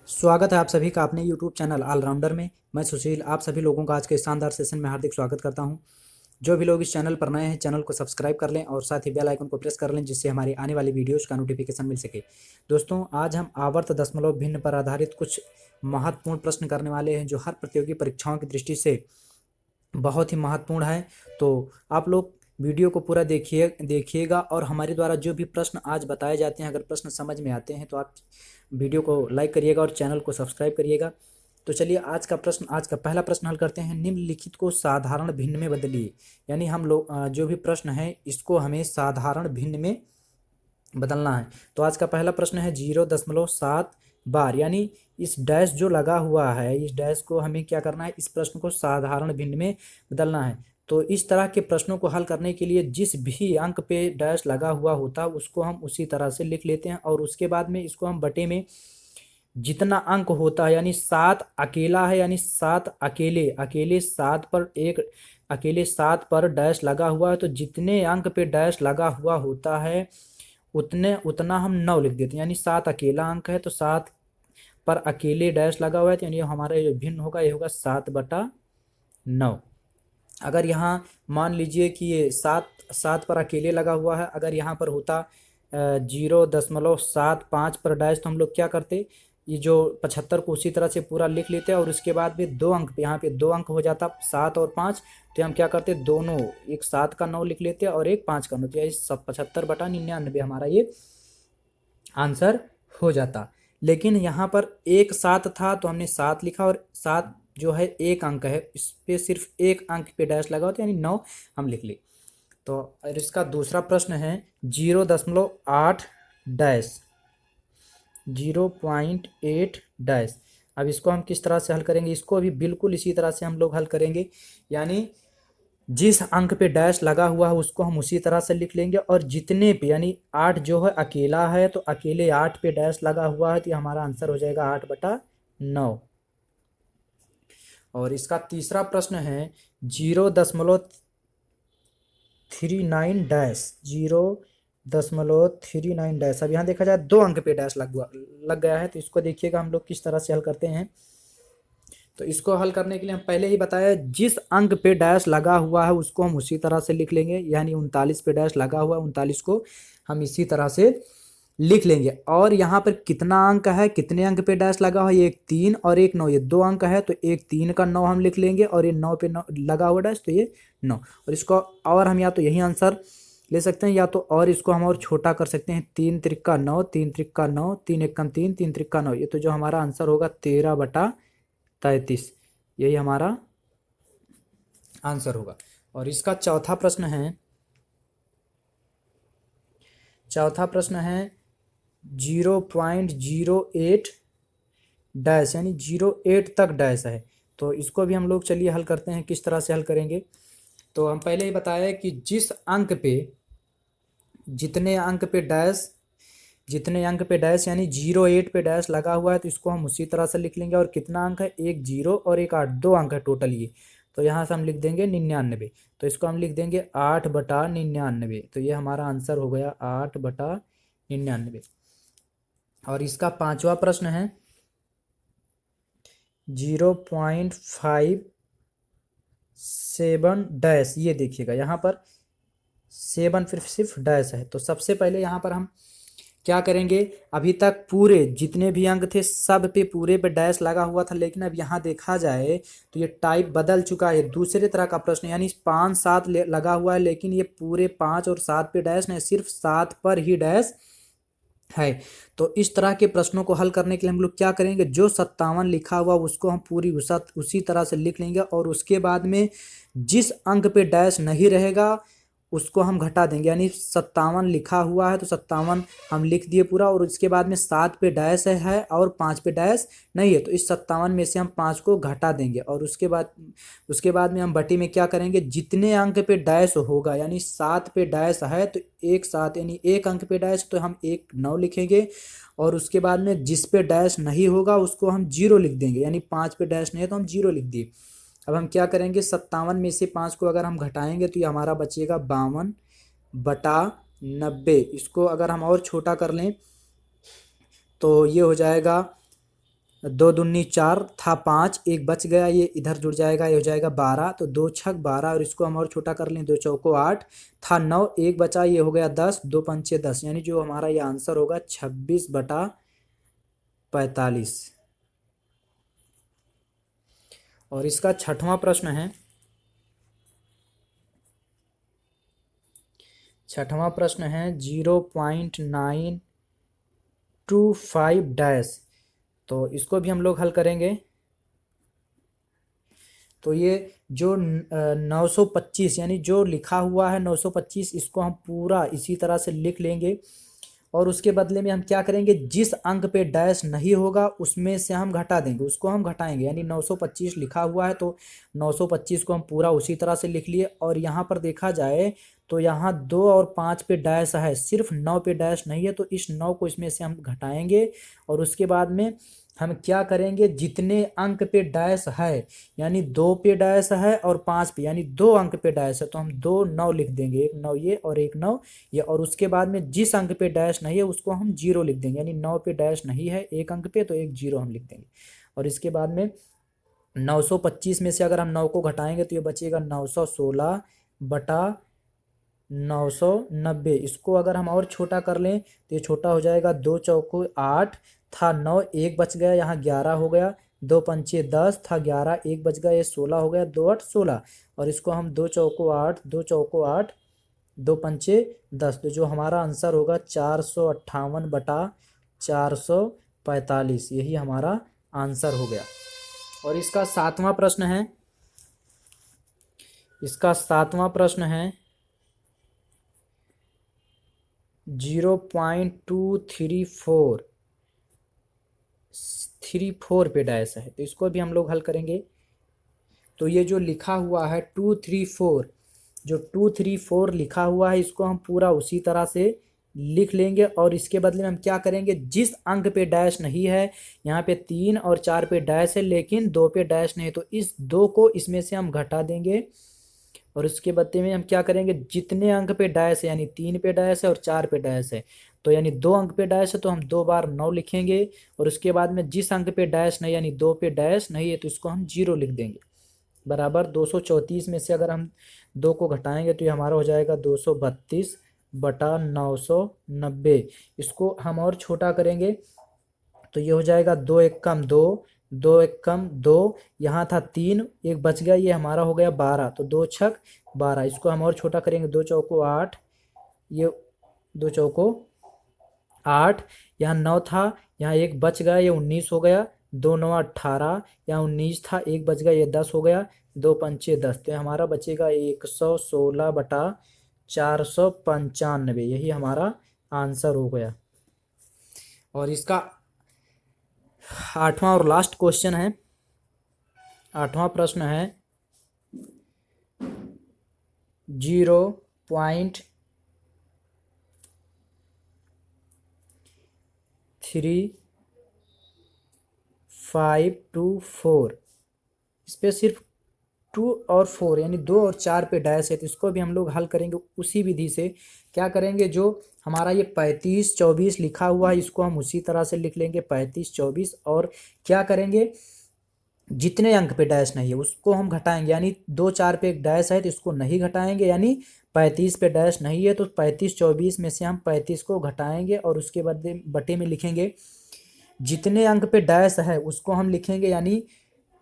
स्वागत है आप सभी का अपने YouTube चैनल ऑलराउंडर में। मैं सुशील आप सभी लोगों का आज के शानदार सेशन में हार्दिक स्वागत करता हूं। जो भी लोग इस चैनल पर नए हैं चैनल को सब्सक्राइब कर लें और साथ ही बेल आइकन को प्रेस कर लें जिससे हमारी आने वाली वीडियोज़ का नोटिफिकेशन मिल सके। दोस्तों आज हम आवर्त दशमलव भिन्न पर आधारित कुछ महत्वपूर्ण प्रश्न करने वाले हैं जो हर प्रतियोगी परीक्षाओं की दृष्टि से बहुत ही महत्वपूर्ण है। तो आप लोग वीडियो को पूरा देखिएगा और हमारे द्वारा जो भी प्रश्न आज बताए जाते हैं अगर प्रश्न समझ में आते हैं तो आप वीडियो को लाइक करिएगा और चैनल को सब्सक्राइब करिएगा। तो चलिए आज का पहला प्रश्न हल करते हैं। निम्नलिखित को साधारण भिन्न में बदलिए। यानी हम लोग जो भी प्रश्न है इसको हमें साधारण भिन्न में बदलना है। तो आज का पहला प्रश्न है 0.7 बार, यानी इस डैश जो लगा हुआ है इस डैश को हमें क्या करना है, इस प्रश्न को साधारण भिन्न में बदलना है। तो इस तरह के प्रश्नों को हल करने के लिए जिस भी अंक पे डैश लगा हुआ होता है उसको हम उसी तरह से लिख लेते हैं और उसके बाद में इसको हम बटे में जितना अंक होता है, यानी 7 अकेला है, यानी 7 अकेले अकेले 7 पर डैश लगा हुआ है। तो जितने अंक पे डैश लगा हुआ होता है उतना हम 9 लिख देते हैं। यानी 7 अकेला अंक है तो 7 पर अकेले डैश लगा हुआ है तो यानी हमारा जो भिन्न होगा ये होगा 7/9। अगर यहाँ मान लीजिए कि ये 7 पर अकेले लगा हुआ है, अगर यहाँ पर होता 0.75 पर डैश तो हम लोग क्या करते, ये जो 75 को उसी तरह से पूरा लिख लेते हैं और उसके बाद में 2 अंक पे यहाँ पे 2 अंक हो जाता 7 और 5। तो हम क्या करते दोनों, एक 7 का 9 लिख लेते हैं और एक 5 का 9, तो यही 75/99 हमारा ये आंसर हो जाता। लेकिन यहाँ पर एक 7 था तो हमने 7 लिखा और 7 जो है एक अंक है, इस पे सिर्फ एक अंक पे डैश लगा होता है यानी 9 हम लिख ली। तो और इसका दूसरा प्रश्न है 0.8 डैश 0.8 डैश। अब इसको हम किस तरह से हल करेंगे, इसको भी बिल्कुल इसी तरह से हम लोग हल करेंगे। यानी जिस अंक पे डैश लगा हुआ है उसको हम उसी तरह से लिख लेंगे और जितने पे, यानी 8 जो है अकेला है तो अकेले 8 पे डैश लगा हुआ है तो ये हमारा आंसर हो जाएगा 8/9। और इसका तीसरा प्रश्न है 0.39 डैश 0.39 डैश। अब यहाँ देखा जाए 2 अंक पे डैश लग गया है तो इसको देखिएगा हम लोग किस तरह से हल करते हैं। तो इसको हल करने के लिए हम पहले ही बताया जिस अंक पे डैश लगा हुआ है उसको हम उसी तरह से लिख लेंगे। यानी 39 पे डैश लगा हुआ है, 39 को हम इसी तरह से लिख लेंगे। और यहाँ पर कितना अंक है, कितने अंक पे डैश लगा हुआ है, एक 3 और एक 9, ये 2 अंक है तो एक 3 का 9 हम लिख लेंगे और ये 9 पे 9 लगा हुआ डैश तो ये 9। और इसको और हम या तो यही आंसर ले सकते हैं या तो और इसको हम और छोटा कर सकते हैं, 3 त्रिका 9, 3 त्रिका 9, 3 एकम 3, 3 त्रिका 9। ये तो जो हमारा आंसर होगा 13/33, यही हमारा आंसर होगा। और इसका चौथा प्रश्न है 0.08 डैश, यानी 08 तक डैश है। तो इसको भी हम लोग चलिए हल करते हैं, किस तरह से हल करेंगे। तो हम पहले ही बताया कि जितने अंक पे डैश यानी 08 पे डैश लगा हुआ है तो इसको हम उसी तरह से लिख लेंगे। और कितना अंक है, एक 0 और एक 8, 2 अंक है टोटल ये। तो यहाँ से हम लिख देंगे 99, तो इसको हम लिख देंगे 8/99। तो ये हमारा आंसर हो गया 8/99। और इसका पांचवा प्रश्न है 0.57 डैश। ये देखिएगा यहाँ पर 7 फिर सिर्फ डैश है। तो सबसे पहले यहाँ पर हम क्या करेंगे, अभी तक पूरे जितने भी अंक थे सब पे पूरे पे डैश लगा हुआ था, लेकिन अब यहाँ देखा जाए तो ये टाइप बदल चुका है, दूसरे तरह का प्रश्न। यानी 5 7 लगा हुआ है लेकिन ये पूरे 5 और 7 पे डैश नहीं, सिर्फ 7 पर ही डैश है। तो इस तरह के प्रश्नों को हल करने के लिए हम लोग क्या करेंगे, जो 57 लिखा हुआ उसको हम पूरी उसी तरह से लिख लेंगे और उसके बाद में जिस अंक पे डैश नहीं रहेगा उसको हम घटा देंगे। यानी 57 लिखा हुआ है तो 57 हम लिख दिए पूरा और उसके बाद में 7 पे डैश है और 5 पे डैश नहीं है तो इस 57 में से हम 5 को घटा देंगे। और उसके बाद में हम बटी में क्या करेंगे, जितने अंक पे डैश होगा, यानी 7 पे डैश है तो एक 7 यानी एक अंक पे डैश तो हम एक 9 लिखेंगे। और उसके बाद में जिस पे डैश नहीं होगा उसको हम 0 लिख देंगे, यानी 5 पे डैश नहीं है तो हम 0 लिख दिए। अब हम क्या करेंगे, 57 में से 5 को अगर हम घटाएंगे तो ये हमारा बचेगा 52/90। इसको अगर हम और छोटा कर लें तो ये हो जाएगा दो दूनी 4 था 5, एक बच गया, ये इधर जुड़ जाएगा, ये हो जाएगा 12, तो 2 छक 12 और इसको हम और छोटा कर लें, 2 चौको 8 था 9, एक बचा, ये हो गया 10, 2 पंचे 10, यानी जो हमारा ये आंसर होगा 26/45। और इसका छठवां प्रश्न है, छठवां प्रश्न है 0.925 तो इसको भी हम लोग हल करेंगे। तो ये जो 925 यानी जो लिखा हुआ है 925, इसको हम पूरा इसी तरह से लिख लेंगे और उसके बदले में हम क्या करेंगे, जिस अंक पे डैश नहीं होगा उसमें से हम घटा देंगे, उसको हम घटाएंगे। यानी 925 लिखा हुआ है तो 925 को हम पूरा उसी तरह से लिख लिए। और यहाँ पर देखा जाए तो यहाँ 2 और 5 पे डैश है, सिर्फ 9 पे डैश नहीं है, तो इस 9 को इसमें से हम घटाएंगे और उसके बाद में हम क्या करेंगे, जितने अंक पे डैश है, यानी 2 पे डैश है और 5 पे, यानी 2 अंक पे डैश है, तो हम 2 9 लिख देंगे, एक 9 ये और एक 9 ये। और उसके बाद में जिस अंक पे डैश नहीं है उसको हम 0 लिख देंगे, यानी 9 पे डैश नहीं है एक अंक पे, तो एक 0 हम लिख देंगे। और इसके बाद में 925 में से अगर हम 9 को घटाएंगे तो ये बचेगा 916/990। इसको अगर हम और छोटा कर लें तो ये छोटा हो जाएगा, 2 चौको 8 था 9, एक बच गया, यहाँ 11 हो गया, 2 पंचे 10 था 11, एक बच गया, ये 16 हो गया, 2 8 16। और इसको हम 2 चौको 8, 2 चौको 8, 2 पंचे 10, तो जो हमारा आंसर होगा 458/445, यही हमारा आंसर हो गया। और इसका सातवां प्रश्न है, इसका सातवां प्रश्न है 0.234 पे डैश है, तो इसको भी हम लोग हल करेंगे। तो ये जो लिखा हुआ है 234, जो 234 लिखा हुआ है इसको हम पूरा उसी तरह से लिख लेंगे और इसके बदले में हम क्या करेंगे, जिस अंक पे डैश नहीं है, यहाँ पे 3 और 4 पे डैश है लेकिन 2 पे डैश नहीं है, तो इस 2 को इसमें से हम घटा देंगे और उसके बदले में हम क्या करेंगे, जितने अंक पे डैश है, यानी 3 पे डैश है और 4 पे डैश है, तो यानी 2 अंक पे डैश है तो हम 2 बार 9 लिखेंगे और उसके बाद में जिस अंक पे डैश नहीं यानी 2 पे डैश नहीं है तो इसको हम 0 लिख देंगे। बराबर 234 में से अगर हम 2 को घटाएंगे तो ये हमारा हो जाएगा 232/990। इसको हम और छोटा करेंगे तो ये हो जाएगा 2 एक कम 2, 2 एक कम 2, यहाँ था 3, एक बच गया, ये हमारा हो गया 12, तो 2 छक 12। इसको हम और छोटा करेंगे, 2 चौको 8, ये 2 चौको 8, यहाँ 9 था, यहाँ एक बच गया, ये 19 हो गया, 2 9 18, यहाँ 19 था, एक बच गया, ये 10 हो गया, 2 पंचे 10, तो हमारा बचेगा 116/495, यही हमारा आंसर हो गया। और इसका आठवां और लास्ट क्वेश्चन है, आठवां प्रश्न है 0.3524, इस पर सिर्फ 2 और 4 यानी 2 और 4 पे डैश है, तो इसको भी हम लोग हल करेंगे उसी विधि से। क्या करेंगे, जो हमारा ये 3524 लिखा हुआ है इसको हम उसी तरह से लिख लेंगे 3524, और क्या करेंगे, जितने अंक पे डैश नहीं है उसको हम घटाएंगे, यानी 2 4 पे एक डैश है तो इसको नहीं घटाएंगे, यानी 35 पे डैश नहीं है तो 3524 में से हम 35 को घटाएंगे और उसके बाद बटे में लिखेंगे जितने अंक पे डैश है उसको हम लिखेंगे, यानी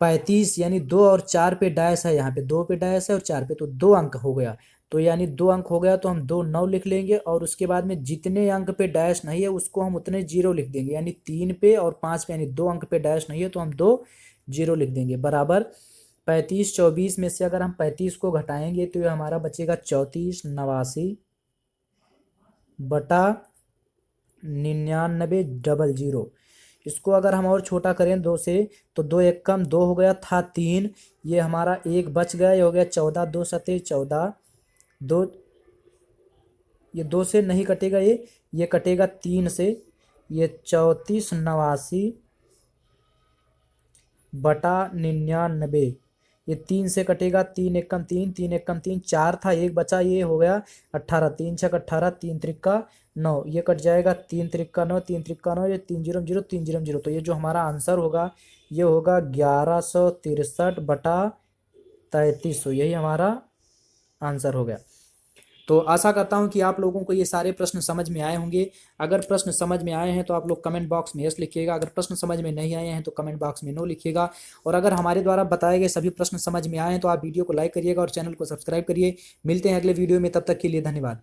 35, यानी 2 और 4 पे डैश है, यहाँ पे 2 पे डैश है और 4 पे, तो 2 अंक हो गया, तो यानी 2 अंक हो गया तो हम 2 9 लिख लेंगे और उसके बाद में जितने अंक पे डैश नहीं है उसको हम उतने 0 लिख देंगे, यानी 3 पे और 5 पे, यानी 2 अंक पे डैश नहीं है तो हम 2 0 लिख देंगे। बराबर 3524 में से अगर हम 35 को घटाएंगे तो ये हमारा बचेगा 3489/9900। इसको अगर हम और छोटा करें 2 से तो 2 एक कम 2 हो गया, था 3, ये हमारा एक बच गया, ये हो गया 14, 2 सते 14, 2 ये 2 से नहीं कटेगा, ये कटेगा 3 से, ये 3489/99, ये 3 से कटेगा, 3 एक कम 3, 3 एक कम 3, 4 था, एक बचा, ये हो गया 18, 3 छक 18, 3 त्रिका 9, ये कट जाएगा 3 त्रिक का 9, 3 त्रिक का 9, ये 3 0 0 3 0 0, तो ये जो हमारा आंसर होगा ये होगा 1163/3300, यही हमारा आंसर हो गया। तो आशा करता हूं कि आप लोगों को ये सारे प्रश्न समझ में आए होंगे। अगर प्रश्न समझ में आए हैं तो आप लोग कमेंट बॉक्स में यस लिखिएगा, अगर प्रश्न समझ में नहीं आए हैं तो कमेंट बॉक्स में नो लिखिएगा। और अगर हमारे द्वारा बताए गए सभी प्रश्न समझ में आए हैं तो आप वीडियो को लाइक करिएगा और चैनल को सब्सक्राइब करिए। मिलते हैं अगले वीडियो में, तब तक के लिए धन्यवाद।